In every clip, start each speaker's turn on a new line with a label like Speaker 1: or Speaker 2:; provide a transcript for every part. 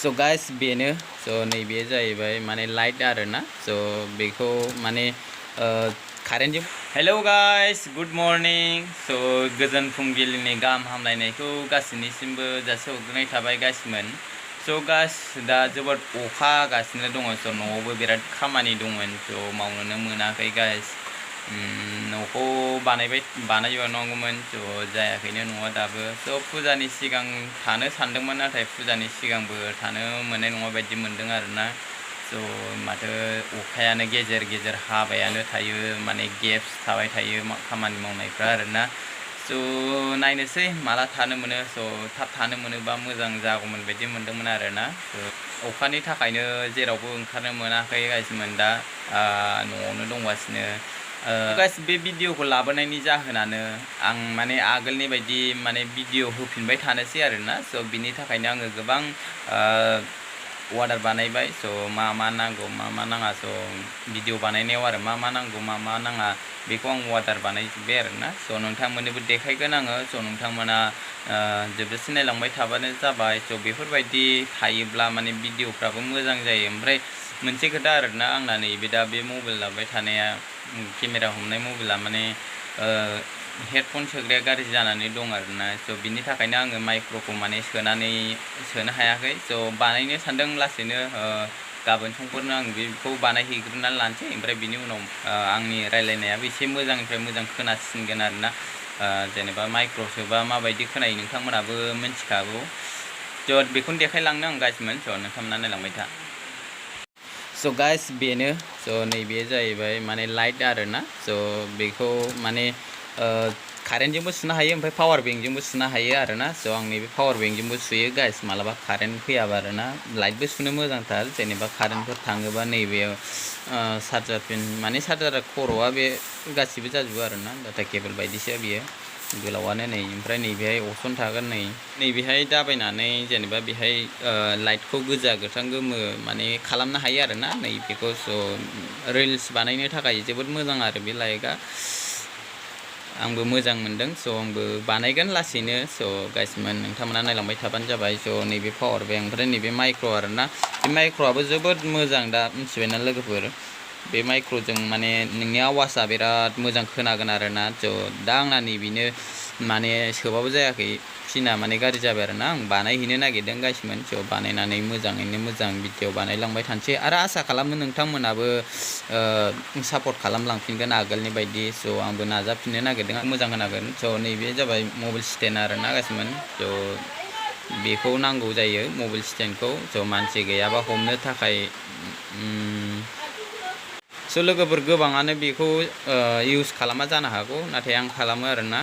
Speaker 1: So guys बेनो नैबे जाहैबाय माने लाइट आरोना बेखौ माने कारेन्टजों हेलो गाइस गुड मर्निं गोजोन फुंबिलिनि गाहाम हामलायनायखौ गासिनिसिमबो जासिहरग्रोनाय थाबाय गाइसमोन गाइस दा जोबोद अखा हागासिनो दङ न'आवबो बिराद खामानि दंमोन मावनोनो मोनाखै गाइस न'खौ बानायबावनांगौमोन जायाखैनो न'आ दाबो फुजानि सिगां थानो सानदोंमोन नाथाय फुजानि सिगांबो थानो मोननाय नङा बायदि मोनदों आरोना माथो अखायानो गेजेर गेजेर हाबायानो थायो माने गेप्स थाबाय थायो खामानि मावनायफ्रा आरोना नायनोसै माला थानो मोनो थाब थानो मोनोबा मोजां जागौमोन बायदि मोनदोंमोन आरोना अखानि थाखायनो जेरावबो ओंखारनो मोनाखै गाइसमोन दा न'आवनो दंगासिनो गाइस बे भिडिअखौ लाबोनायनि जाहोनानो आं माने आगोलनि बायदि माने भिडिअ होफिनबाय थानोसै आरोना बिनि थाखायनो आङो गोबां अर्डार बानायबाय मा नांगौ मा नाङा भिडिअ बानायनायाव आरो मा नांगौ मा नाङा बेखौ आं अर्डार बानायजोब्बाय आरोना नोंथांमोननोबो देखायगोन आङो नोंथांमोना जोबजासे नायलांबाय थाबानो जाबाय बेफोरबायदि थायोब्ला माने भिडिअफ्राबो मोजां जायो ओमफ्राय मोनसे खोथा आरोना आंना नैबे दा बे मबाइल लाबाय थानाया केमेरा हमनाय मबाइला माने हेडफन सोग्राया गाज्रि जानानै दं आरोना बिनि थाखायनो आङो माइक्र'खौ माने सोनो हायाखै बानायनो सानदों लासैनो गाबोन समफोरनो आं बेखौ बानायहैग्रोनानै लानोसै ओमफ्राय बिनि उनाव आंनि रायलायनायाबो एसे मोजांनिफ्राय मोजां खोनासिनगोन आरोना जेनेबा माइक्र' सोबा माबायदि खोनायो नोंथांमोनाबो मिन्थिखागौ बेखौनो देखायलांनो आं गाइसमोन नोंथांमोना नायलांबाय था गाइस बेनो नैबे जाहैबाय माने लाइट आरोना बेखौ माने कारेन्टजोंबो सुनो हायो ओमफ्राय पावार बेंकजोंबो सुनो हायो आरोना आं नैबे पावार बेंकजोंबो सुयो गाइस मालाबा कारेन्ट फैयाबा आरोना लाइटबो सुनो मोजांथार जेनेबा कारेन्टफोर थाङोबा नैबेयाव चार्जार पिन माने चार्जार खर'आ बे गासिबो जाजोबो आरोना डाटा केबोल बायदिसो बियो गोलावानो नै ओमफ्राय नैबेहाय अपसन थागोन नैबेहाय दाबायनानै जेनेबा बेहाय लाइटखौ गोजा गोथां गोमो माने खालामनो हायो आरोना नैबेखौ रिल्स बानायनो थाखाय जोबोद मोजां आरो बे लाइटआ आंबो मोजां मोनदों आंबो बानायगोन लासैनो गाइसमोन नोंथांमोना नायलांबाय थाबानो जाबाय नैबे पावार बेंक ओमफ्राय नैबे माइक्र' आरोना बे माइक्र'आबो जोबोद मोजां दा मिथिबायना लोगोफोर बे माइक्र'जों माने नोंनि आवाजआ बिराद मोजां खोनागोन आरोना दा आंना नैबेनो माने सोबाबो जायाखै पिना माने गाज्रि जाबाय आरोना आं बानायहैनो नागिरदों गाइसमोन बानायनानै मोजाङैनो मोजां भिडिअ बानायलांबाय थानोसै आरो आसा खालामो नोंथांमोनाबो सापर्ट खालामलांफिनगोन आगोलनि बायदि आंबो नाजाफिननो नागिरदों मोजां होनांगोन नैबे जाबाय मबाइल स्टेन्ड आरोना गाइसमोन बेखौ नांगौ जायो मबाइल स्टेन्डखौ मानसि गैयाबा हमनो थाखाय लोगोफोर गोबाङानो बेखौ इउज खालामा जानो हागौ नाथाय आं खालामो आरोना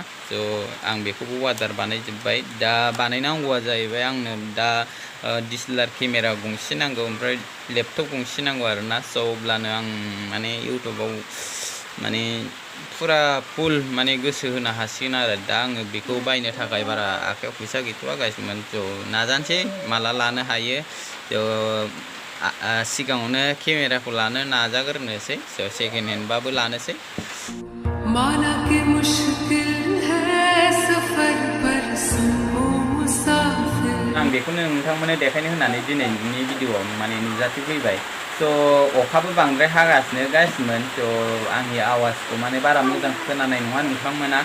Speaker 1: आं बेखौबो अर्डार बानायजोब्बाय दा बानायनांगौआ जाहैबाय आंनो दा DSLR केमेरा गंसे नांगौ ओमफ्राय लेपटप गंसे नांगौ आरोना अब्लानो आं माने इउटुबाव माने फुरा फुल माने गोसो होनो हासिगोन आरो दा आङो बेखौ बायनो थाखाय बारा आखायाव फैसा गैथ'वा गाइसमोन नाजानोसै माला लानो हायो सिगाङावनो केमेराखौ लानो नाजाग्रोनोसै सेकेन्ड हेन्डबाबो लानोसै आं बेखौनो नोंथांमोननो देखायनो होननानै दिनैनि भिडिअआव माने नुजाथिफैबाय अखाबो बांद्राय हागासिनो गाइसमोन आंनि आवाजखौ माने बारा मोजां खोनानाय नङा नोंथांमोना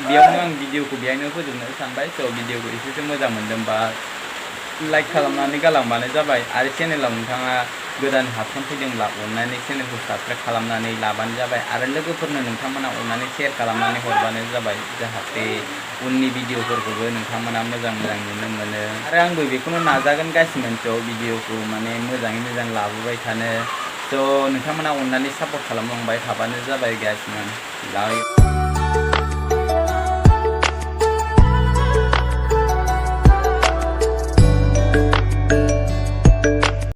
Speaker 1: बेयावनो आं भिडिअखौ बेहायनो फोजोबनो सानबाय भिडिअखौ एसेसो मोजां मोनदोंबा लाइक खालामनानै गालांबानो जाबाय आरो चेनेलाव नोंथाङा गोदान हाबसनफैदोंब्ला अननानै चेनेलखौ साबस्क्राइब खालामनानै लाबानो जाबाय आरो लोगोफोरनो नोंथांमोना अननानै शेयार खालामनानै हरबानो जाबाय जाहाथे उननि भिडिअफोरखौबो नोंथांमोना मोजां नुनो मोनो आरो आंबो बेखौनो नाजागोन गाइसमोन भिडिअखौ माने मोजाङै मोजां लाबोबाय थानो नोंथांमोना अननानै सापर्ट खालामलांबाय थाबानो जाबाय गाइसमोन